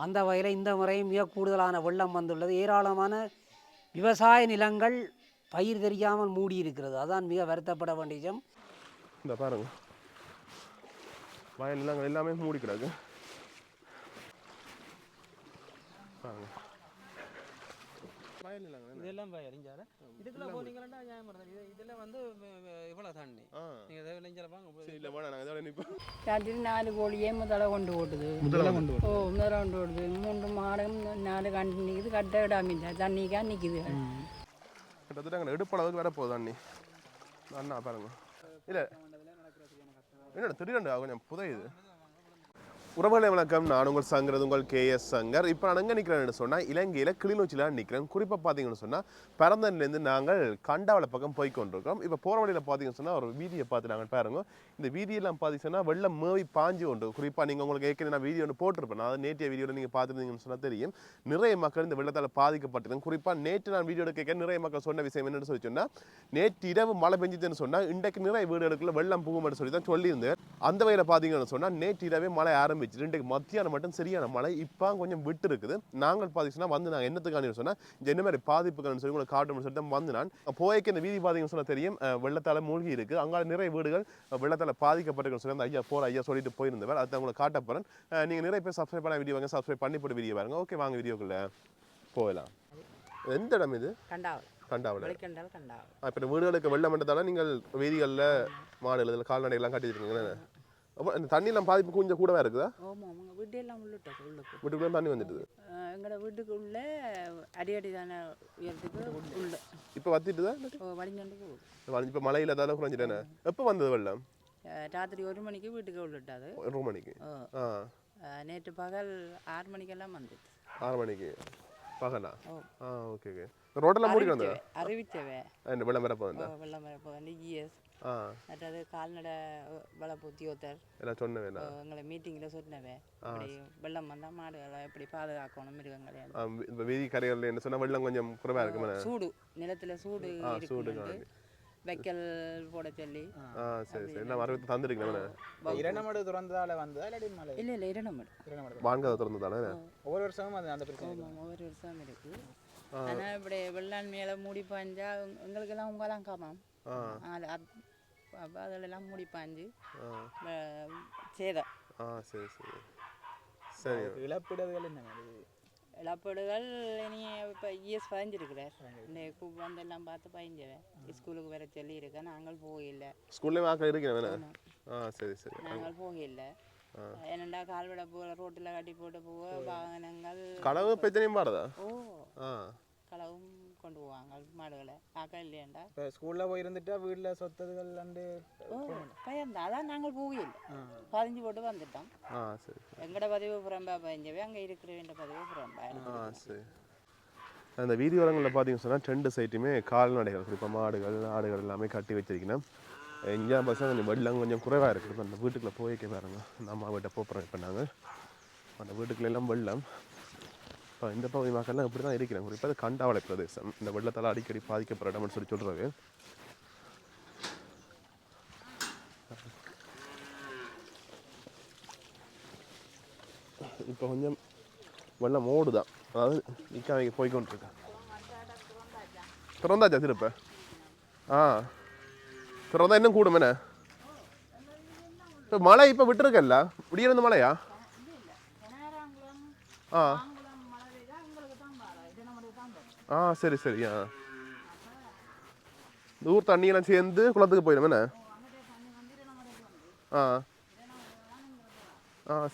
அந்த வகையில் இந்த முறையும் மிக கூடுதலான வெள்ளம் வந்துள்ளது. ஏராளமான விவசாய நிலங்கள் பயிர் தெரியாமல் மூடி இருக்கிறது. அதான் மிக வருத்தப்பட வேண்டிய விஷயம். இந்த பாருங்க, வயல் நிலங்கள் எல்லாமே மூடி கிடக்கு. பாருங்க, வயல் நிலங்கள் இதெல்லாம் வயலிஞ்சால இதுக்குள்ள போனீங்கன்னா இதெல்லாம் வந்து இவ்வளோ தண்ணி நீங்கள் இதை விளைஞ்சலப்பாங்க. இல்லை வேணாம், நாங்கள் இதோட நிற்போம். രാത്രി 4 കോഴിയെ മുതല കൊണ്ടുപോട്ടത്. ഓ മുതല കൊണ്ടുപോട്ടത് 3 മാടും 4 കണ്ടിനിക്കുது கட்ட விடாமில்ல தண்ணிக்கா நிற்குது. கிட்டத்தட்ட அங்கே எடுப்பளவுக்கு வர போகுது தண்ணி. அண்ணா பாருங்க, இல்லை என்னோட திடீரெண்டு கொஞ்சம் புதையுது. உறவுகளை வணக்கம், நான் உங்கள் சங்கர், உங்கள் KS சங்கர். இப்போ நான் எங்கே நிற்கிறேன்னு சொன்னால் இலங்கையில் கிளிநொச்சியில் நிற்கிறேன். குறிப்பாக பார்த்தீங்கன்னு சொன்னால் பரந்தன்லேருந்து நாங்கள் கண்டாவள பக்கம் போய் கொண்டிருக்கோம். இப்போ போகிற வழியில் பார்த்தீங்கன்னு சொன்னால் ஒரு வீதியை பார்த்து நாங்கள் பாருங்க. இந்த வீதியெல்லாம் பார்த்தீங்கன்னா வெள்ளம் மேவி பாஞ்சு உண்டு. குறிப்பாக நீங்கள் உங்களுக்கு ஏற்கனவே நான் வீடியோ ஒன்று போட்டிருப்பேன். நான் நேற்றைய வீடியோவில் நீங்கள் பார்த்துருந்தீங்கன்னு சொன்னால் தெரியும். நிறைய மக்கள் இந்த வெள்ளத்தால் பாதிக்கப்பட்டிருக்கேன். குறிப்பாக நேற்று நான் வீடியோ கேட்க நிறைய மக்கள் சொன்ன விஷயம் என்னென்னு சொல்லி சொன்னால், நேற்று இரவு மழை பெஞ்சிதுன்னு சொன்னால் இன்றைக்கு நிறைய வீடுகளுக்குள்ள வெள்ளம் புகும்னு சொல்லி தான் சொல்லியிருந்தேன். அந்த வகையில் பார்த்தீங்கன்னு சொன்னால் நேற்று இரவே மழை ஆரம்பிச்சு இன்றைக்கு மத்தியானம் மட்டும் சரியான மழை இப்போ கொஞ்சம் விட்டு இருக்குது. நாங்கள் பார்த்தீங்கன்னா வந்து நாங்கள் என்னத்துக்கான சொன்னால் என்ன மாதிரி பாதிப்புகள்னு சொல்லி உங்களுக்கு காட்டணும்னு சொல்லி தான் வந்து நான் போய்க்கு இந்த வீதி பார்த்தீங்கன்னு சொன்னால் தெரியும் வெள்ளத்தால் மூழ்கி இருக்குது. அங்கே நிறைய வீடுகள் வெள்ளத்தால் பாதிக்கப்பட்டிருக்குன்னு சொல்லி அந்த ஐயா சொல்லிட்டு போயிருந்தவர். அதை உங்களுக்கு காட்ட போகிறேன். நீங்கள் நிறைய பேர் சப்ஸ்கிரைப் பண்ண வீடியோ வாங்க, சப்ஸ்கிரைப் பண்ணி போட்டு வீடியோ பாருங்க. ஓகே, வாங்க வீடியோக்குள்ளே போகலாம். எந்த இடம் இது? கண்டாவில். இப்போ இந்த வீடுகளுக்கு வெள்ளம் வந்ததால நீங்கள் வீதிகளில் மாடுகள் இதில் கால்நடைகள்லாம் கட்டியிருக்கீங்களே. அப்போ இந்த தண்ணியெல்லாம் பாதிப்பு கொஞ்சம் கூடவே இருக்குதா? ஆமாம், வீட்டெல்லாம் வீட்டுக்குள்ளே தண்ணி வந்துடுது. எங்களோட வீட்டுக்குள்ளே அடி தானே உயரத்துக்கு உள்ள இப்போ வத்திட்டுதா? வடிஞ்சோண்டு போகுது. இப்போ மழையில் ஏதாவது குறைஞ்சிட்டேனே. எப்போ வந்தது வெள்ளம்? ராத்திரி 1 மணிக்கு வீட்டுக்கு உள்ளிட்டாது. 1 மணிக்கு. நேற்று பகல் 6 மணிக்கெல்லாம் வந்துட்டு. 6 மணிக்கு பகலா? Okay okay. ரோடெல்லாம் மூடி கிடந்தா? அறிவிச்சவே என்ன வெள்ளம் வரப்போ வந்தா? வெள்ளம் வரப்போ வந்து மற்றது கால்நடை வளர்ப்பு உத்தியோகத்தர் எல்லாம் சொன்னவே எங்களை மீட்டிங்கில் சொன்னவே அப்படி வெள்ளம் வந்தால் மாடுகளை எப்படி பாதுகாக்கணும் மிருகங்களை. இப்போ வீதி கரைகளில் என்ன சொன்னால் வெள்ளம் கொஞ்சம் குறைவாக இருக்குமே. சூடு நிலத்தில் சூடு வைக்கல் போட சொல்லி. சரி சரி. என்ன வரவேற்று தந்துருக்கீங்களா? இரண்டமடு திறந்ததால வந்ததா இல்லாட்டி மழை? இல்லை இரண்டமடு வாங்க திறந்ததால ஒவ்வொரு வருஷமும் அது அந்த பிரச்சனை. ஒவ்வொரு வருஷம் இருக்கு. ஆனால் இப்படி வெள்ளாண் மேலே மூடி பாஞ்சா எங்களுக்கெல்லாம் உங்கெல்லாம் காமாம். அதெல்லாம் மூடி பாஞ்சு சேதம். சரி சரி சரி. இழப்பீடுகள் என்ன? இழப்பீடுகள் இனி இப்போ இஎஸ் பதிஞ்சிருக்கிறார். இந்த வந்தெல்லாம் பார்த்து பதிஞ்சவன் ஸ்கூலுக்கு வர சொல்லி இருக்கேன். நாங்கள் போகல. ஸ்கூல்லேயே வாக்கில் இருக்கிறேன். சரி சரி. நாங்கள் போகல. என்னண்டா கால்விட போகிற ரோட்டில் கட்டி போட்டு போக வாகனங்கள் களவு பிரச்சனையும் பாடுதா? களவும் கொண்டு போவாங்க மாடுகளை. ஆக்கா இல்லையாண்டா இப்போ ஸ்கூலில் போயிருந்துட்டா வீட்டில் சொத்ததுகள் அண்டு பயந்தா அதான் நாங்கள் போகல. பதிஞ்சு போட்டு வந்துட்டோம். சரி. எங்கட பதிவு புறம்பா பதிஞ்சவே அங்கே இருக்கிற வேண்டிய பதிவு புறம்பா. சரி. அந்த வீதி ஓரங்களில் பார்த்தீங்கன்னு சொன்னால் 2 சைட்டுமே கால்நடைகள், குறிப்பாக மாடுகள் ஆடுகள் எல்லாமே கட்டி வச்சிருக்கணும். எங்கேயா பசங்க கொஞ்சம் வெள்ளம் கொஞ்சம் குறைவாக இருக்குது. இப்போ அந்த வீட்டுக்குள்ளே போய்க்க பாருங்க. இந்த அம்மா வீட்டை போகிறோம். இப்போ நாங்கள் அந்த வீட்டுக்குள்ள எல்லாம் வெள்ளம். இப்போ இந்த பகுதி மக்கள்லாம் இப்படி தான் இருக்கிறாங்க. குறிப்பாக அது கண்டாவளை பிரதேசம். இந்த வெள்ளத்தால் அடிக்கடி பாதிக்கப்படுற இடம்னு சொல்லி சொல்கிறது. இப்போ கொஞ்சம் வெள்ளம் ஓடுதான், அதாவது நிற்காமைக்கு போய்கொண்டிருக்கேன். திறந்தாச்சா திருப்ப? திறந்தா இன்னும் கூடும் என்ன? இப்போ மழை இப்போ விட்டுருக்கல்ல, விடியிருந்து மழையா? சரி சரி. இந்த ஊர் தண்ணியெல்லாம் சேர்ந்து குளத்துக்கு போயிடும் என்ன?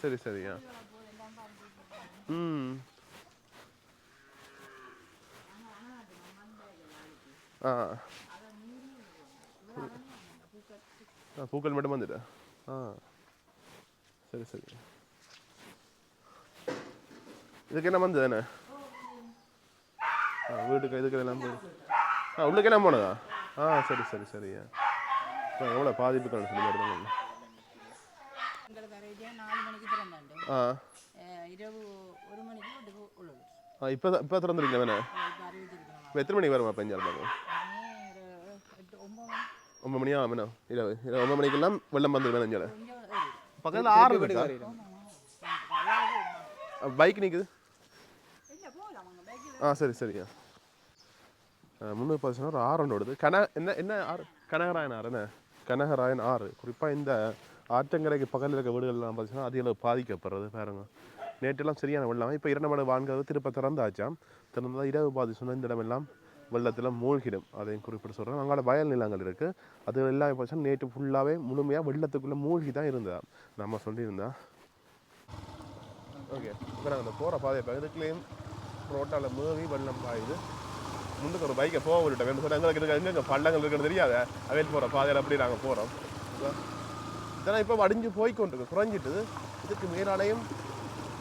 சரி சரியா. பூக்கள் மட்டும் வந்துட்டு. சரி சரி. இதுக்கு என்ன வந்தது என்ன? வீட்டுக்கு இதுக்கு எல்லாம் போய் உள்ளுக்கு என்ன போனதா? சரி சரி சரியா. இப்போ எவ்வளோ பாதிப்புகள் சொல்லி வருதுங்க. இப்போ திறந்துருக்கீங்க வேணே. இப்போ எத்தனை மணிக்கு வருமா பெஞ்சால் பாருங்க? 9 மணியா? வேணும் இரவு 9 மணிக்கெல்லாம் வெள்ளம் வந்துடும். நெஞ்சால பக்கத்தில் 6 இருக்கா? பைக் நிற்குது. சரி சரியா. முன்னூறு பதினோரு ஒரு ஆறு ஒன்று ஓடுது. என்ன என்ன ஆறு? கனகராயன் ஆறு. என்ன கனகராயன் ஆறு. குறிப்பாக இந்த ஆற்றங்கரைக்கு பக்கத்தில் இருக்க வீடுகள்லாம் பார்த்தீங்கன்னா அதிக பாதிக்கப்படுறது பாருங்க. நேற்றெல்லாம் சரியான வெள்ளம். இப்போ 2 மணி வான்கிறது திருப்ப திறந்தாச்சாம். திறந்தால் இரவு பாதி சொன்ன இந்த இடமெல்லாம் வெள்ளத்தில் மூழ்கிடும். அதையும் குறிப்பிட்டு சொல்கிறேன். அங்கால வயல் நிலங்கள் இருக்குது. அது எல்லாம் பார்த்தீங்கன்னா நேற்று ஃபுல்லாகவே முழுமையாக வெள்ளத்துக்குள்ளே மூழ்கி தான் இருந்தா நம்ம சொல்லியிருந்தா. ஓகே, இப்போ நாங்கள் அந்த போகிற பாதையை பகுதிக்குள்ளேயும் ரோட்டால் மூவி வெள்ளம் பாயுது. முன்னுக்கு ஒரு பைக்கை போக விட்டுட்டோம். என்ன சொன்னால் எங்களுக்கு இருக்க எங்கே பள்ளங்கள் இருக்குன்னு தெரியாது. அவையில் போகிற பாதையில் அப்படி நாங்கள் போகிறோம். இதெல்லாம் இப்போ வடிஞ்சு போய்கொண்டிருக்கு, குறைஞ்சிட்டுது. இதுக்கு மேலாலையும்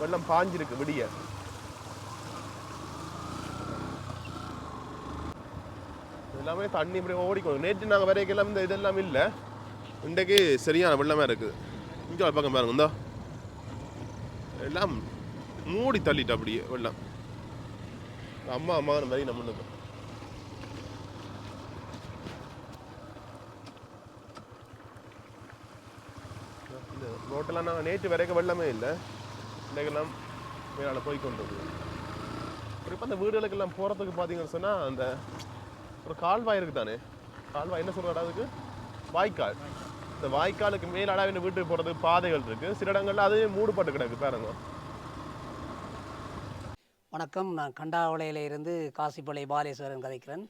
வெள்ளம் பாஞ்சிருக்கு விடிய. எல்லாமே தண்ணி இப்படி ஓடிக்கணும். நேற்று நாங்கள் வரைக்கெல்லாம் இந்த இதெல்லாம் இல்லை. இன்றைக்கு சரியான வெள்ளமாக இருக்குது. இங்கே பக்கம் பாருங்க, இந்தோ எல்லாம் மூடி தள்ளிட்டு அப்படியே வெள்ளம். அம்மா வரி நம்ம முன்னுக்கு இந்த ரோட்டெல்லாம் நாங்கள் நேற்று வரைக்கும் வெள்ளமே இல்லை. இன்றைக்கெல்லாம் மேலே போய்கொண்டிருக்கு. குறிப்பாக அந்த வீடுகளுக்கெல்லாம் போகிறதுக்கு பார்த்தீங்கன்னு சொன்னால் அந்த ஒரு கால்வாய் இருக்குது தானே, கால்வாய் என்ன சொல்கிறா, அதுக்கு வாய்க்கால். இந்த வாய்க்காலுக்கு மேலாட வீட்டுக்கு போகிறதுக்கு பாதைகள் இருக்குது. சில இடங்கள்ல அதே மூடுபட்டு கிடக்கு பாருங்க. வணக்கம், நான் கண்டாவளையிலிருந்து காசிப்பளை பாலேஸ்வரன் கதைக்கிறேன்.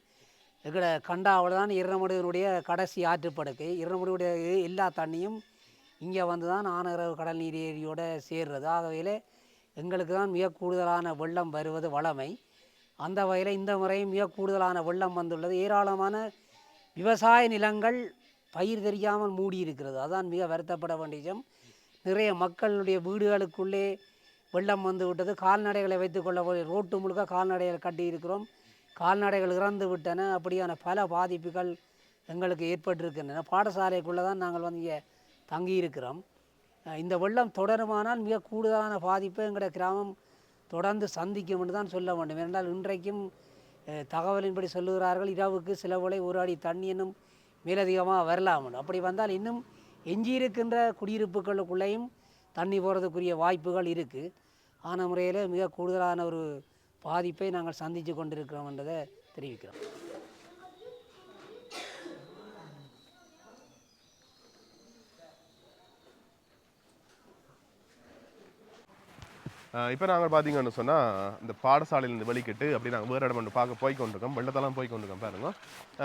எங்கட கண்டாவளை தான் இரநமுடியினுடைய கடைசி ஆற்றுப்படுக்கை. இரநமுடியுடைய எல்லா தண்ணியும் இங்கே வந்து தான் ஆனரவு கடல் நீர் ஏரியோடு சேர்றது. ஆகவே எங்களுக்கு தான் மிக கூடுதலான வெள்ளம் வருவது வளமை. அந்த வகையில் இந்த முறையும் மிக கூடுதலான வெள்ளம் வந்துள்ளது. ஏராளமான விவசாய நிலங்கள் பயிர் தெரியாமல் மூடியிருக்கிறது. அதுதான் மிக வருத்தப்பட வேண்டிய. நிறைய மக்களுடைய வீடுகளுக்குள்ளே வெள்ளம் வந்து விட்டது. கால்நடைகளை வைத்துக்கொள்ள ரோட்டு முழுக்க கால்நடைகள் கட்டியிருக்கிறோம். கால்நடைகள் இறந்து விட்டன. அப்படியான பல பாதிப்புகள் எங்களுக்கு ஏற்பட்டிருக்கின்றன. பாடசாலைக்குள்ளே தான் நாங்கள் வந்து இங்கே தங்கியிருக்கிறோம். இந்த வெள்ளம் தொடருமானால் மிக கூடுதலான பாதிப்பை எங்களுடைய கிராமம் தொடர்ந்து சந்திக்கும் என்று தான் சொல்ல வேண்டும். ஏனென்றால் இன்றைக்கும் தகவலின்படி சொல்லுகிறார்கள், இரவுக்கு சில வேளை ஒரு அடி தண்ணி இன்னும் மேலதிகமாக வரலாம். அப்படி வந்தால் இன்னும் எஞ்சியிருக்கின்ற குடியிருப்புகளுக்குள்ளேயும் தண்ணி போகிறதுக்குரிய வாய்ப்புகள் இருக்குது. ஆன முறையில் மிக கூடுதலான ஒரு பாதிப்பை நாங்கள் சந்தித்து கொண்டிருக்கிறோம் என்றதை தெரிவிக்கிறோம். இப்போ நாங்கள் பார்த்தீங்கன்னு சொன்னால் இந்த பாடசாலையிலேருந்து வெளிக்கிட்டு அப்படி நாங்கள் வேறு இடம் பார்க்க போய்கொண்டிருக்கோம். வெள்ளத்தெல்லாம் போய்கொண்டிருக்கோம் பாருங்க.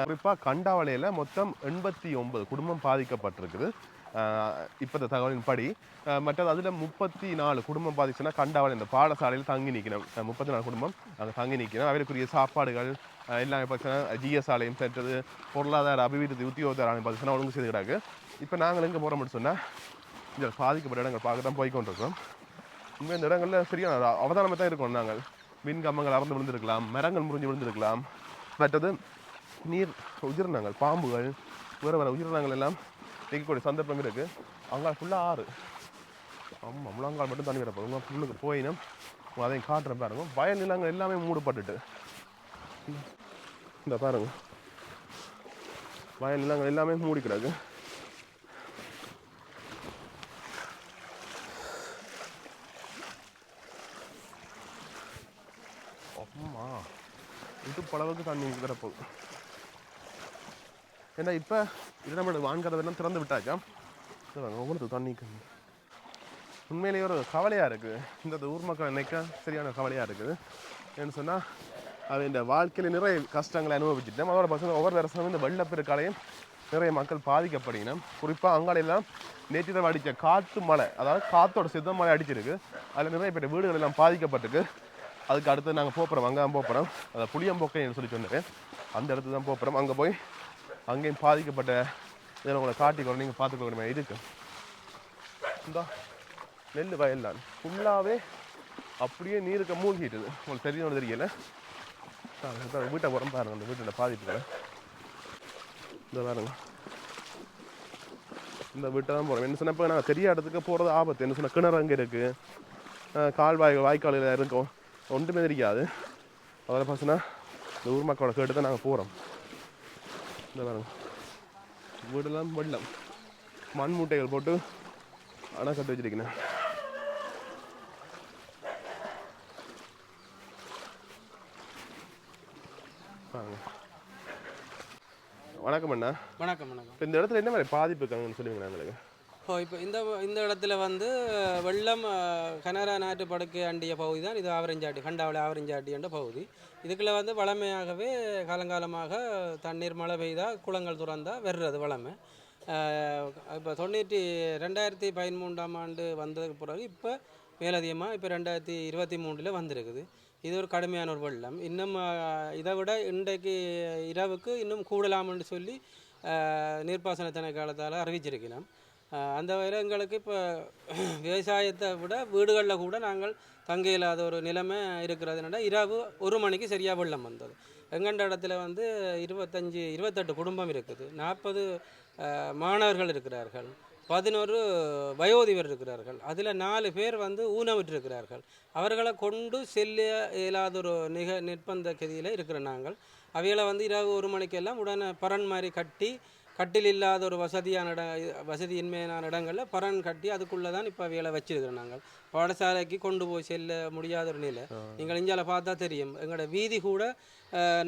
குறிப்பாக கண்டாவளையில் மொத்தம் 89 குடும்பம் பாதிக்கப்பட்டிருக்குது இப்போ இந்த தகவலின் படி. மற்றது அதில் 34 குடும்பம் பாதிச்சுன்னா கண்டாவளை இந்த பாடசாலையில் தங்கி நிற்கணும். 34 குடும்பம் அங்கே தங்கி நிற்கணும். அவருக்குரிய சாப்பாடுகள் எல்லாமே பார்த்தீங்கன்னா ஜிஎஸ் ஆலயம் பெற்றது, பொருளாதார அபிவிருத்தி உத்தியோகத்தர் ஆலயம் பார்த்தீங்கன்னா ஒழுங்கு செய்து கிடாக்கு. இப்போ நாங்கள் எங்கே போகிறோம்னு சொன்னால் இந்த பாதிக்கப்பட்ட இடங்கள் பார்க்க தான் போய்கொண்டிருக்கோம். உண்மையாக இந்த இடங்களில் சரியான அவதானமாக தான் இருக்கோம். நாங்கள் மின் கம்பங்கள் அறந்து விழுந்திருக்கலாம், மரங்கள் முறிஞ்சு விழுந்திருக்கலாம். மற்றது நீர் உயிரினங்கள், பாம்புகள், வேறு வேறு உயிரினங்கள் எல்லாம் நிற்கக்கூடிய சந்தர்ப்பம் இருக்குது. அங்கே ஃபுல்லாக ஆறு. ஆமாம், முழங்கால் மட்டும் தண்ணி வரப்போ உங்கள் ஃபுல்லுக்கு போயினும் அதையும் காட்டுறேன் பாருங்க. வயல் நிலங்கள் எல்லாமே மூடப்பட்டுட்டு இந்த பாருங்க, வயல் நிலங்கள் எல்லாமே மூடிக்கிறாங்க. அம்மா இது பளவுக்கு தண்ணி வரப்போகுது. ஏன்னா இப்போ இது நம்மளோட வான்கதவெல்லாம் திறந்து விட்டாச்சா உங்களுக்கு தண்ணிக்கு உண்மையிலேயே ஒரு கவலையாக இருக்குது. இந்த ஊர் மக்கள் நினைக்க சரியான கவலையாக இருக்குது. ஏன்னு சொன்னால் அது இந்த வாழ்க்கையில் நிறைய கஷ்டங்களை அனுபவிச்சுட்டோம். அதோட பசங்க ஒவ்வொரு வருஷமும் இந்த வெள்ளப்பெருக்காலையும் நிறைய மக்கள் பாதிக்கப்படுகிறோம். குறிப்பாக அங்காலையெல்லாம் நேற்று அடித்த காற்று மழை, அதாவது காற்றோட சித்த மழை அடிச்சிருக்கு. அதில் நிறைய பேர் வீடுகள் எல்லாம் பாதிக்கப்பட்டிருக்கு. அதுக்கு அடுத்து நாங்கள் போகிறோம், அங்கே தான் போகிறோம். அதை புளியம்போக்கைன்னு சொல்லி சொன்னேன், அந்த இடத்துல தான் போகிறோம். அங்கே போய் அங்கேயும் பாதிக்கப்பட்ட இதில் உங்களை காட்டிக்கொள்ள நீங்கள் பார்த்துக்கொள்ள இருக்கு. இந்த நெல் வயல் தான் ஃபுல்லாகவே அப்படியே நீருக்கு மூழ்கிட்டுது. உங்களுக்கு தெரியணும் தெரியல. வீட்டை போகிறோம் பாருங்க, அந்த வீட்டோட பாதிப்புகளை இந்த பாருங்க. இந்த வீட்டை தான் போகிறோம். என்ன சொன்னப்போ நாங்கள் தெரியாத இடத்துக்கு போகிறது ஆபத்து. என்ன சொன்னால் கிணறு அங்கே இருக்குது, வாய்க்காலில் இருக்கும், ஒன்றுமே தெரியாது. அதில் பார்த்தீங்கன்னா இந்த ஊர் மக்களோட கேட்டு தான் நாங்கள் போகிறோம். இந்த பாருங்க, வீடெல்லாம் வெள்ளம், மண் மூட்டைகள் போட்டு அணை கட்டி வச்சிருக்கேன். வணக்கம் அண்ணா. வணக்கம் வணக்கம். இப்போ இந்த இடத்துல என்ன மாதிரி பாதிப்பு இருக்காங்கன்னு சொல்லுவீங்களா எங்களுக்கு? இப்போ இந்த இடத்துல வந்து வெள்ளம் கனரா நாட்டு படுக்கை அண்டிய பகுதி தான் இது. ஆவரஞ்சாட்டி கண்டாவளி ஆவரஞ்சாட்டி என்ற பகுதி. இதுக்குள்ள வந்து வளமையாகவே காலங்காலமாக தண்ணீர் மழை பெய்தால் குளங்கள் துறந்தால் வெறுறது வளமை. இப்போ 2013ஆம் ஆண்டு வந்ததுக்கு பிறகு இப்போ மேலதிகமாக இப்போ 2023 வந்திருக்குது. இது ஒரு கடுமையான ஒரு வெள்ளம். இன்னும் இதை விட இன்றைக்கு இரவுக்கு இன்னும் கூடலாம்னு சொல்லி நீர்ப்பாசன திணைக்களத்தால் அறிவிச்சிருக்கிறோம். அந்த வகையில் எங்களுக்கு இப்போ விவசாயத்தை விட வீடுகளில் கூட நாங்கள் தங்க இல்லாத ஒரு நிலைமை இருக்கிறதுனால இரவு 1 மணிக்கு சரியாக வெள்ளம் வந்தது. எங்கண்ட இடத்துல வந்து 28 குடும்பம் இருக்குது, 40 மாணவர்கள் இருக்கிறார்கள், 11 வயோதிபர் இருக்கிறார்கள். அதில் 4 பேர் வந்து ஊனமிட்டிருக்கிறார்கள். அவர்களை கொண்டு செல்ல இயலாத ஒரு நிர்பந்த கதியில் இருக்கிற நாங்கள் அவைகளை வந்து இரவு 1 மணிக்கெல்லாம் உடனே பரன் மாதிரி கட்டி, கட்டில் இல்லாத ஒரு வசதியின்மையான இடங்களில் பரன் கட்டி அதுக்குள்ளே தான் இப்போ அவைகளை வச்சிருக்கிறோம். நாங்கள் பாடசாலைக்கு கொண்டு போய் செல்ல முடியாத ஒரு நிலை. நீங்கள் இஞ்சால பார்த்தா தெரியும், எங்களோட வீதி கூட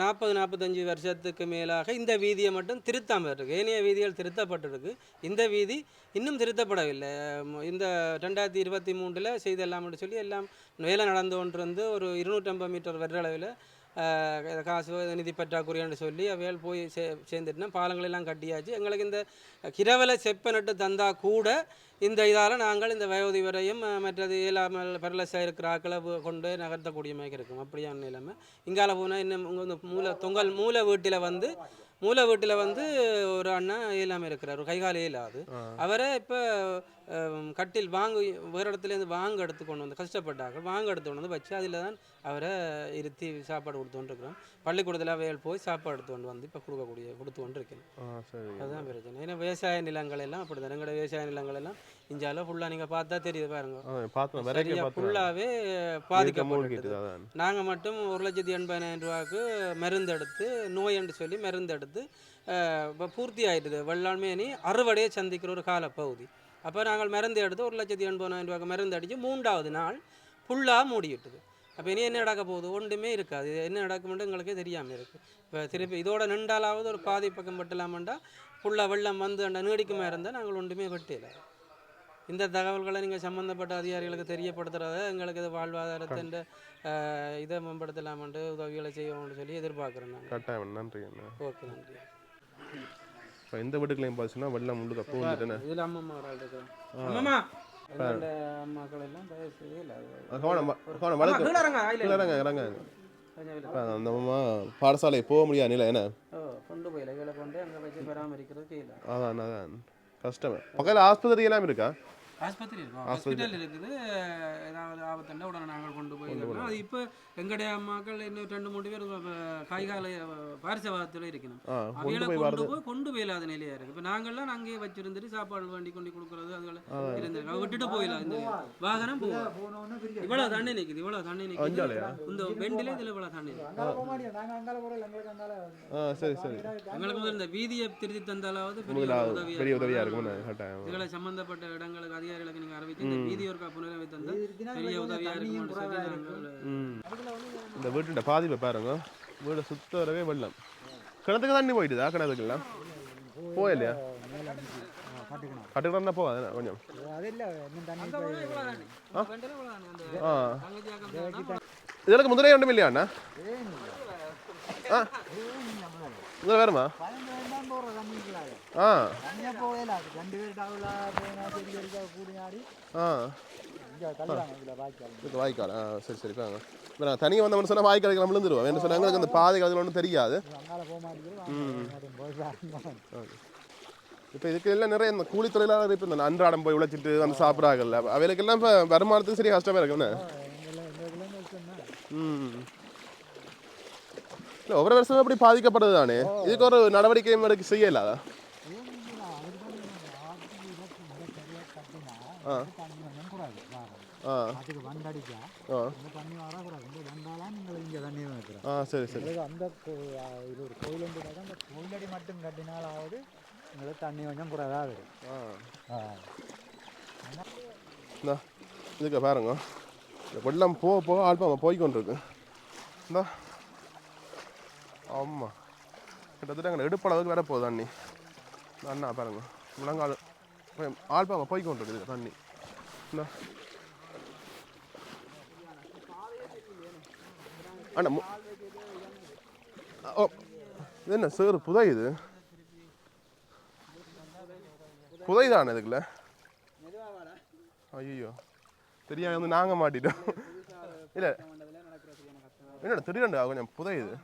40-45 வருஷத்துக்கு மேலாக இந்த வீதியை மட்டும் திருத்தாமல் இருக்குது. ஏனைய வீதிகள் திருத்தப்பட்டிருக்கு, இந்த வீதி இன்னும் திருத்தப்படவில்லை. இந்த 2023 செய்தெல்லாம் சொல்லி எல்லாம் வேலை நடந்து கொண்டு வந்து ஒரு 250 மீட்டர் வெற்றளவில் காசு நிதி பற்றாக்குறைன்னு சொல்லி அவையால் போய் சேர்ந்துட்டுனா பாலங்களெல்லாம் கட்டியாச்சு. எங்களுக்கு இந்த கிரவலை செப்ப நட்டு தந்தால் கூட இந்த இதால் நாங்கள் இந்த வயோதிபரையும் மற்றது இயலாமல் பெரலஸாக இருக்கிற ஆக்களை கொண்டு நகர்த்தக்கூடிய மாதிரி இருக்கும். அப்படியான நிலைமை. இங்கால போனால் இன்னும் உங்கள் மூல வீட்டில் வந்து ஒரு அண்ணா இயலாமல் இருக்கிறார், ஒரு கைகால இயலாது. அவரை இப்போ கட்டில் வேறு இடத்துலேருந்து எடுத்து கொண்டு வந்து கஷ்டப்பட்டார்கள், எடுத்து கொண்டு வந்து வச்சு அதில் தான் அவரை இருத்தி சாப்பாடு கொடுத்து கொண்டு இருக்கிறோம். பள்ளிக்கூடத்தில் அவையில் போய் சாப்பாடு எடுத்து கொண்டு வந்து இப்போ கொடுத்து கொண்டு இருக்கேன். அதுதான் பிரச்சனை. ஏன்னா விவசாய நிலங்கள் எல்லாம் அப்படி தான். எங்களோட விவசாய நிலங்கள் எல்லாம் இஞ்சால ஃபுல்லாக நீங்கள் பார்த்தா தெரியுது பாருங்க, ஃபுல்லாகவே பாதிக்கப்பட்டு. நாங்கள் மட்டும் 1,80,000 ரூபாய்க்கு மருந்து எடுத்து, நோய் என்று சொல்லி மருந்து எடுத்து இப்போ பூர்த்தி ஆகிடுது. வெள்ளாண்மையை அறுவடையை சந்திக்கிற ஒரு காலப்பகுதி. அப்போ நாங்கள் மருந்து எடுத்து 1,80,000 ரூபாய்க்கு மருந்து அடித்து 3ஆவது நாள் ஃபுல்லாக மூடிவிட்டுது. அப்போ இனி என்ன நடக்க போகுது? ஒன்றுமே இருக்காது. என்ன நடக்கும்னு எங்களுக்கே தெரியாமல் இருக்குது. இப்போ திருப்பி இதோட நின்றாலாவது ஒரு பாதி பக்கம் பட்டலாமண்டா ஃபுல்லாக வெள்ளம் வந்து அந்த நீடிக்குமா இருந்தால் நாங்கள் ஒன்றுமே வெட்டில. இந்த தகவல்களை நீங்கள் சம்மந்தப்பட்ட அதிகாரிகளுக்கு தெரியப்படுத்துறத எங்களுக்கு இது வாழ்வாதாரத்தின் இதை மேம்படுத்தலாமன்ட்டு உதவிகளை செய்வோம்னு சொல்லி எதிர்பார்க்குறேன் நான். கட்டாயம். நன்றி. ஓகே, நன்றி. இப்போ எந்த வீட்டுக்குலையும் பார்த்துச்சுன்னா வெள்ளம் முழுக்க போகுதுன்னு இதில் அம்மம்மா இருக்கிறேன். அம்மம்மா அம்மாக்கள் எல்லாம் அந்த பாடசாலை போக முடியாது நிலை என்ன கொண்டு போய் இலைகளை கொண்டு அங்கே வச்சு பராமரிக்கிறது. அதான் அதான் கஷ்டம். பக்கத்தில் ஆஸ்பத்திரி எல்லாம் இருக்கா? ஆஸ்பத்திரி இருக்கும், ஹாஸ்பிட்டல் இருக்குது. ஏதாவது ஆபத்துண்டா உடனே நாங்கள் கொண்டு போய் அது இப்போ எங்களுடைய அம்மாக்கள் இன்னும் 2-3 பேர் காய்கால பாரிசவாதத்தில் இருக்கணும். அவைகளை கொண்டு போயிடாத நிலையா இருக்கு. இப்போ நாங்கள்லாம் அங்கேயே வச்சிருந்துட்டு சாப்பாடு வண்டி கொண்டு கொடுக்குறது அதுகளை இருந்திருக்கு. விட்டுட்டு போயிடலாம். இந்த வாகனம் இவ்வளோ தண்ணி நிற்குது, இவ்வளோ தண்ணி நிற்குது. இந்த பெண்டிலே இதில் இவ்வளோ தண்ணி சரி சரி. எங்களுக்கு முதல் இந்த வீதியை திருத்தி தந்தாலாவது பெரிய உதவியாக இருக்கும். இதுகளை சம்பந்தப்பட்ட இடங்களுக்கு அதிகாரிகளுக்கு நீங்கள் அறிவித்து இந்த வீதி ஒரு புனரவை தந்தால் பெரிய உதவியாக இருக்கும். இந்த வீட்டு பாதிப்பை பாருங்க. வீடு சுத்த வரவே வெள்ளம். கிணத்துக்கு தண்ணி போயிட்டுதா? கிணத்துக்குலாம் போயில்லையா? கட்டுக்கிட்டா போகாது கொஞ்சம். இதற்கு முதலே ஒன்றும் இல்லையாண்ணா? இதில் வேறுமா? வாய்க்கால். சரி சரி. தனியாக வந்த சொன்னால் வாய்க்காலுக்கு நம்ம விழுந்துருவோம். என்ன சொன்னால் எங்களுக்கு அந்த பாதை காலத்தில் ஒன்றும் தெரியாது. இப்போ இதுக்கு எல்லாம் நிறைய இந்த கூலி தொழிலாளர் இப்போ இந்த அன்றாடம் போய் உழைச்சிட்டு வந்து சாப்பிட்றாங்கல்ல, அவைகளுக்கெல்லாம் இப்போ வருமானத்துக்கு சரி கஷ்டமாக இருக்குண்ணே. இல்லை ஒவ்வொரு வருஷமும் எப்படி பாதிக்கப்படுது தானே, இதுக்கு ஒரு நடவடிக்கை செய்யலாதா? சரி சரி. அந்த இது ஒரு கோயில் அந்த கோயிலடி மட்டும் கட்டினாலாவது உங்களுக்கு தண்ணி கொஞ்சம் குறைவாக வரும். இதுக்கு பாருங்க, இந்த வெள்ளம் போக போக ஆல்பம் போய்கொண்டிருக்கு. இந்த ஆமாம் கிட்டத்தட்ட அங்கே எடுப்பளவுக்கு வர போகுது தண்ணி அண்ணா பாருங்க முழங்கால் ஆழ்பாங்க போய் கொண்டு இருக்குது தண்ணி என்ன அண்ணா ஓ இது என்ன சார் புதையுது புதைதானே இதுக்குள்ள ஐயோ தெரியாம வந்து நாங்கள் மாட்டிட்டோம் இல்லை என்னோட திடீரெண்டு கொஞ்சம் புதையுது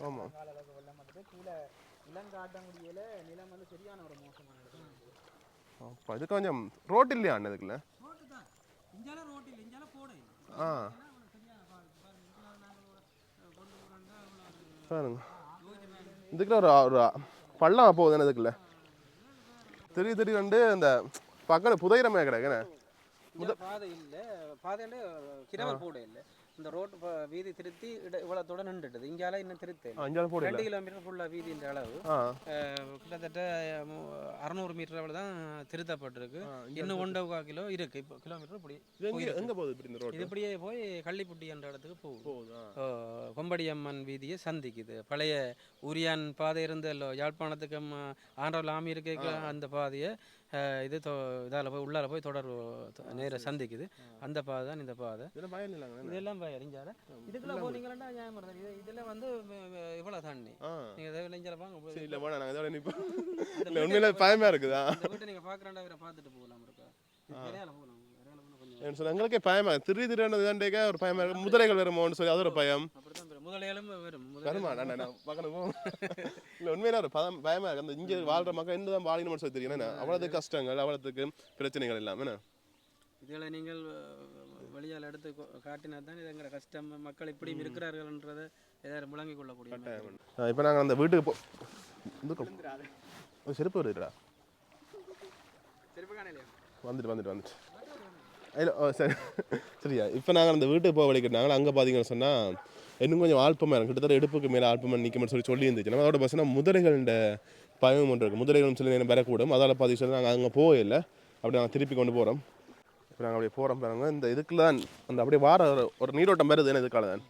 ஆமாம் அப்போ இது கொஞ்சம் ரோட் இல்லையா அண்ணன் இதுக்குள்ள ஆ பாருங்க இதுக்குள்ள ஒரு பள்ளம் போகுதுன்னு இதுக்குள்ள திடீரெண்டு அந்த பக்கம் புதையிறமே கிடக்குண்ணே பாதை இல்லை பாதையில கிரவல் போட இல்லை இந்த ரோட்டு வீதி திருத்தி இவ்வளோத்தோட நின்றுட்டுது இங்கால இன்னும் திருத்த 2 கிலோமீட்டர் ஃபுல்லாக வீதின்ற அளவு கிட்டத்தட்ட 600 மீட்டர் அளவு தான் திருத்தப்பட்டிருக்கு இன்னும் 1.25 கிலோ இருக்கு இப்போ கிலோமீட்டர் இப்படி எங்கே போகுது இப்படி இந்த ரோடு இது இப்படியே போய் கள்ளிப்புட்டி என்ற இடத்துக்கு போகுது கொம்படியம்மன் வீதியை சந்திக்குது பழைய உரியான் பாதை இருந்தല്ലോ யாழ்ப்பாணத்துக்கு ஆண்டவர்கள் ஆமி இருக்க அந்த பாதையை இது இதால் போய் உள்ளால போய் தொடர் நேர சந்திக்குது அந்த பாதை தான் இந்த பாதை இதெல்லாம் இஞ்சால இதுக்குள்ள போனீங்கன்னா ஞாபகம் இதெல்லாம் வந்து இவ்வளோ தண்ணி நீங்கள் இஞ்சால உண்மையில பயமா இருக்குதா இந்த வீட்டை நீங்கள் பார்க்குறாண்டா அவரை பார்த்துட்டு போகலாம் இருக்கா விரையால போகலாம் எங்களுக்கே பயமா திடீரெண்டு ஒரு பயமா இருக்கு முதலைகள் வருமோன்னு சொல்லி அது ஒரு பயம் முதலைகளும் வரும் உண்மையில ஒரு பயமா இருக்கு அந்த இங்க வாழ்ற மக்கள் என்னதான் வாழணும்னு சொல்லி தெரியும் அவ்வளவு கஷ்டங்கள் அவ்வளவுக்கு பிரச்சனைகள் இல்லாம இதுல நீங்கள் வெளியால் எடுத்து காட்டினா தான் இதுங்கிற கஷ்டம் மக்கள் இப்படி இருக்கிறார்கள்ன்றதை ஏதாவது முழங்கிக் கொள்ளக்கூடிய இப்போ நாங்கள் அந்த வீட்டுக்கு செருப்பு வருதுடா வந்துட்டு இல்லை சரி சரியா இப்போ நாங்கள் அந்த வீட்டுக்கு போக வலிக்கிட்டாங்களா அங்கே பார்த்தீங்கன்னு சொன்னால் இன்னும் கொஞ்சம் ஆல்பமாக இருக்கும் கிட்டத்தட்ட எடுப்புக்கு மேலே ஆல்பமாக நிற்கும்னு சொல்லி இருந்துச்சு நம்ம அதோட பஸ்னா முதலைகளோட பயம் ஒன்று இருக்குது முதலைகளும் சில நேரம் வரக்கூடும் அதால் சொல்லி நாங்கள் அங்கே போகல அப்படி நாங்கள் திருப்பி கொண்டு போகிறோம் இப்போ நாங்கள் அப்படியே போகிறோம் பாருங்க இந்த இதுக்குள்ள தான் அந்த அப்படியே வார ஒரு நீரோட்டம் வருதுன்னு இதுக்கால தான்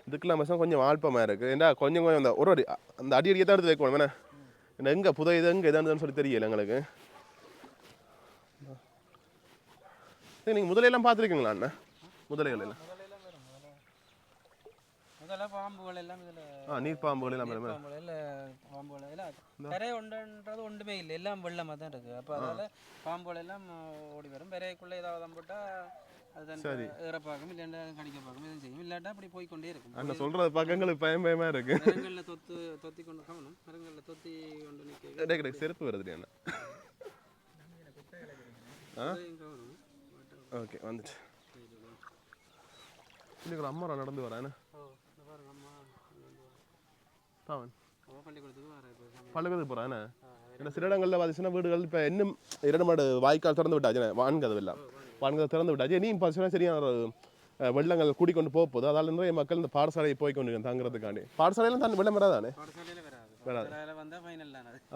இதுக்கெல்லாம் பஸ்னா கொஞ்சம் ஆல்பமாக இருக்குது ஏன்னா கொஞ்சம் அந்த ஒரு அந்த அடிக்கடியே தான் எடுத்து வைக்கணும் ஏன்னா எங்கே புதையுது எங்கே எதானதுன்னு சொல்லி தெரியல எங்களுக்கு நீங்கள் முதலையெல்லாம் பார்த்துருக்கீங்களா அண்ணா முதலைகள் எல்லாம் பாம்புகள் எல்லாம் நீர் பாம்புகள் எல்லாம் பாம்புகள் எல்லாம் பெரை ஒன்றுன்றது ஒன்றுமே இல்லை எல்லாம் வெள்ளமாக தான் இருக்குது அப்போ அதனால பாம்புகள் எல்லாம் ஓடி வரும் பெரைக்குள்ளே ஏதாவது போட்டால் அது ஏற பார்க்கும் இல்லைன்னா கடிக்க பார்க்கும் எதுவும் செய்யும் இல்லாட்டா அப்படி போய்கொண்டே இருக்கும் அண்ணா சொல்கிறது பக்கங்களுக்கு பயமா இருக்கு மரங்களில் தொத்தி கொண்டு கவனம் மரங்களில் தொத்தி கொண்டு நிற்க செருப்பு வருது அண்ணா ஓகே வந்துட்டு இன்னைக்கு அம்மா நடந்து வரேன் பள்ளிக்கூடத்துக்கு போகிறேன் ஏன்னா சில இடங்களில் பார்த்தீங்கன்னா வீடுகள் இப்போ இன்னும் 2 மாடு வாய்க்கால் திறந்து விட்டாச்சு வான்கதவு எல்லாம் வான்கதவு திறந்து விட்டாச்சு இனியும் பார்த்தீங்கன்னா சரியான வெள்ளங்கள் கூடிக்கொண்டு போகுது அதால் நிறைய மக்கள் இந்த பாடசாலையை போய் கொண்டு தங்குறதுக்காண்டி பாடசாலையிலும் தண்ணி வெள்ளம் வராதானே வராது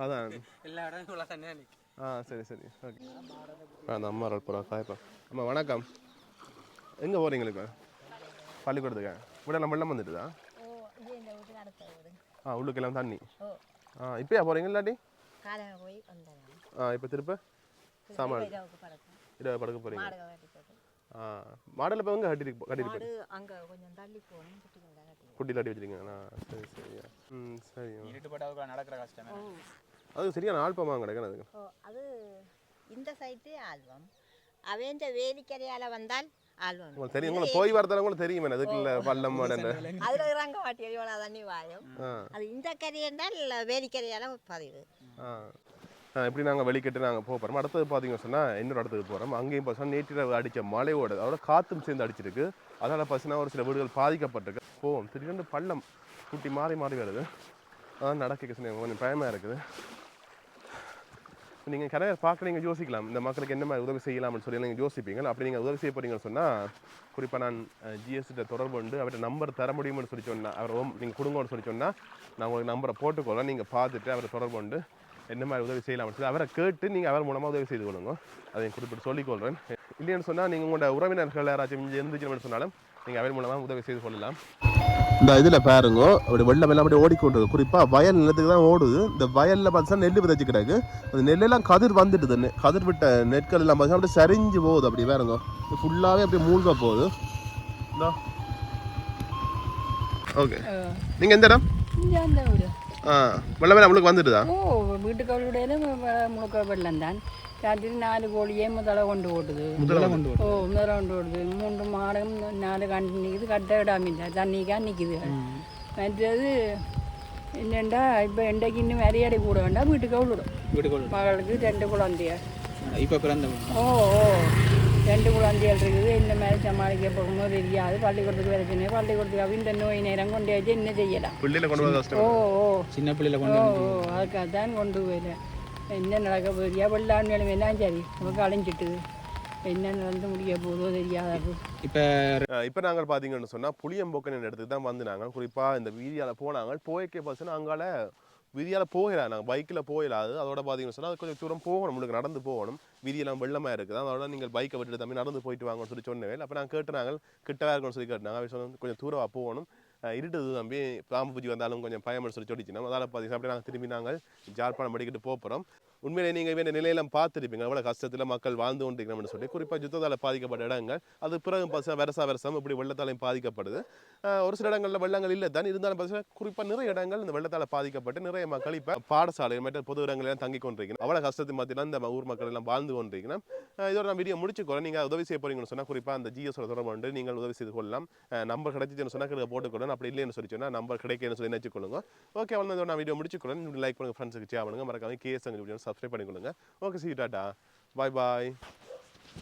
அதான் சரி ஓகே அந்த அம்மா போகிறா காயப்பா அம்மா வணக்கம் எங்கே போகிறீங்களா இப்போ பள்ளிக்கூடத்துக்கு வீடெல்லாம் வெள்ளம் வந்துட்டுதா உள்ளுக்கெல்லாம் தண்ணி இப்போயா போகிறீங்க இல்லாட்டி இப்போ திருப்ப சாமான் இரவு படுக்க போகிறீங்க மாடல் இப்போ எங்கே கட்டிட்டு குட்டி தட்டி வச்சுருக்கீங்களா சரி சரியா சரி நடக்கிற கஷ்டம் அது சரியான ஆல்பமாக கிடைக்கும் அது இந்த சைட்டு ஆல்பம் அவன் வேலிக்கரையால் வந்தால் ஆல்பம் தெரியும் உங்களுக்கு போய் வரதால உங்களுக்கு தெரியும் அதுக்கு இல்லை பள்ளம் அதில் இறங்க மாட்டேன் இவ்வளோ தண்ணி வாயும் அது இந்த கரை என்றால் வேலிக்கரையால் பதிவு இப்படி நாங்கள் வெளிக்கிட்டு நாங்கள் போகிறோம் அடுத்தது பார்த்தீங்கன்னு சொன்னால் இன்னொரு இடத்துக்கு போகிறோம் அங்கேயும் பார்த்தா நேற்று அடித்த மழையோட அதோட காற்றும் சேர்ந்து அடிச்சிருக்கு அதனால் பார்த்தீங்கன்னா ஒரு சில வீடுகள் பாதிக்கப்பட்டிருக்கு போவோம் திடீர்னு பள்ளம் குட்டி மாறி வருது அதான் நடக்க கொஞ்சம் பயமாக இருக்குது நீங்கள் கரையை பார்க்க நீங்கள் யோசிக்கலாம் இந்த மக்களுக்கு என்ன மாதிரி உதவி செய்யலாம்னு சொல்லி நீங்கள் யோசிப்பீங்க அப்படி நீங்கள் உதவி செய்ய போகிறீங்கன்னு சொன்னால் குறிப்பாக நான் ஜிஎஸ்டிட்ட தொடர்பு கொண்டு அவர்கிட்ட நம்பர் தர முடியும்னு சொல்லி சொன்னால் அவர் நீங்கள் கொடுங்கன்னு சொல்லி சொன்னால் நான் உங்களுக்கு நம்பரை போட்டுக்கொள்ளலாம் நீங்கள் பார்த்துட்டு அவரை தொடர்பு கொண்டு என்ன மாதிரி உதவி செய்யலாம்னு சொல்லி அவரை கேட்டு நீங்கள் அவர் மூலமாக உதவி செய்து கொள்ளுங்க அதை குறிப்பிட்டு சொல்லிக்கொள்கிறேன் இல்லைன்னு சொன்னால் நீங்கள் உங்களோட உறவினர்கள் யாராச்சும் இங்கே இருந்துச்சுன்னு சொன்னாலும் நீங்கள் அவன் மூலமாக உதவி செய்து கொள்ளலாம். இந்த இதில் பாருங்க அப்படி வெள்ளம் எல்லாம் அப்படி ஓடிக்கொண்டு குறிப்பாக வயல் நிலத்துக்கு தான் ஓடுது. இந்த வயலில் பார்த்தா நெல் விதைச்சு கிடக்கு. அந்த நெல்லெல்லாம் கதிர் வந்துட்டுது. கதிர் விட்ட நெற்கள் எல்லாம் பார்த்தா அப்படியே சரிஞ்சு போகுது. அப்படி பாருங்க ஃபுல்லாகவே அப்படியே மூழ்க போகுது. இந்தா ஓகே. நீங்கள் எந்த இடம்? வெள்ளம் நம்மளுக்கு வந்துட்டுதா? வீட்டுக்களுடைய முழுக்க வெள்ளம் தான். ராத்திரி 4 கோழியே முதல்ல கொண்டு ஓடுது. முதல்ல கொண்டு ஓடுது. 3 மாடும் 4 கண்டு நிற்குது. கட்ட இடாமில்லை தண்ணிக்கா நிற்குது. மற்றது என்னெண்டா இப்போ இன்றைக்கு இன்னும் விளையாடி கூட வேண்டாம். வீட்டுக்கு விடும். மகளுக்கு 2 குழந்தைகள். இப்போ பிறந்த 2 குழந்தைகள் இருக்குது. இந்த மாதிரி சமாளிக்க போகும்போது தெரியாது. பள்ளிக்கூடத்துக்கு பிரச்சனை. பள்ளிக்கூடத்துக்கு இந்த நோய் நேரம் கொண்டு வச்சு என்ன செய்யலாம். சின்ன பிள்ளைல கொண்டு அதுக்காக தான் கொண்டு போயில. என்ன நடக்க போறியா வெள்ளாண் நிலைமை எல்லாம் சரி நமக்கு அழிஞ்சிட்டுது. என்ன நடந்து முடிய போதோ தெரியாது. இப்போ நாங்கள் பார்த்தீங்கன்னு சொன்னால் புளியம்போக்கன் இடத்துக்கு தான் வந்து நாங்கள் குறிப்பாக இந்த வீதியால் போனாங்க. போய்க்கே பார்த்தோன்னா அங்கால வீதியால் போகலாம். நாங்கள் பைக்கில் போயிடாது. அதோட பார்த்தீங்கன்னு சொன்னால் அது கொஞ்சம் தூரம் போகணும். நம்மளுக்கு நடந்து போகணும். வீதியெல்லாம் வெள்ளமாக இருக்குது. அதோட நீங்கள் பைக்கை விட்டுட்டு தம்பி நடந்து போயிட்டு வாங்கன்னு சொல்லி சொன்னேன். அப்போ நாங்கள் கேட்டுனாங்க கிட்டவே இருக்குன்னு சொல்லி கேட்டாங்க. அவங்க சொன்ன கொஞ்சம் தூரமாக போகணும். இருட்டுது தம்பி பாம்பு பூச்சி வந்தாலும் கொஞ்சம் பயம்னு சொல்லி சொல்லிச்சுன்னா அதால் பார்த்தீங்கன்னா அப்படியே நாங்கள் திரும்பி நாங்கள் ஜாழ்ப்பாணம் படிக்கிட்டு போகிறோம். உண்மையிலே நீங்கள் இந்த நிலையெல்லாம் பார்த்துருப்பீங்க எவ்வளோ கஷ்டத்தில் மக்கள் வாழ்ந்து கொண்டிருக்கணும்னு சொல்லி குறிப்பாக யுத்தத்தால் பாதிக்கப்பட்ட இடங்கள் அது பிறகு வருஷம் இப்படி வெள்ளத்தாலையும் பாதிக்கப்படுது. ஒரு சில இடங்களில் வெள்ளங்கள் இல்லை தான் இருந்தாலும் பார்த்தீங்கன்னா குறிப்பாக நிறைய இடங்கள் இந்த வெள்ளத்தால் பாதிக்கப்பட்டு நிறைய மக்கள் இப்போ பாடசாலை மற்ற பொது இடங்களெல்லாம் தங்கி கொண்டிருக்கணும். அவ்வளோ கஷ்டத்தை மாற்றினா இந்த ஊர் மக்கள் எல்லாம் வாழ்ந்து கொண்டிருக்கணும். இதோட நான் வீடியோ முடிச்சுக்கொள்ள நீங்கள் உதவி செய்ய போறீங்கன்னு சொன்னால் குறிப்பாக அந்த ஜிஎஸோட தொடர்பு நீங்கள் உதவி செய்து கொள்ளலாம். நம்பர் கிடைச்சிச்சுன்னு சொன்னால் போட்டுக்கொள்ளணும். அப்படி இல்லைன்னு சொல்லி சொன்னால் நம்பர் கிடைக்கணும்னு சொல்லி நினைச்சுக்கொள்ளுங்க. ஓகே அவ்வளோ நான் வீடியோ முடிச்சுக்கொள்ளேன். லைக் பண்ணுங்கள், ஃப்ரெண்ட்ஸுக்கு ஷேர் பண்ணுங்கள், மறக்காம கேஎஸ் சப்ஸ்கிரைப் பண்ணிக்கொள்ளுங்க. ஓகே சி டாட்டா, பாய் பாய்.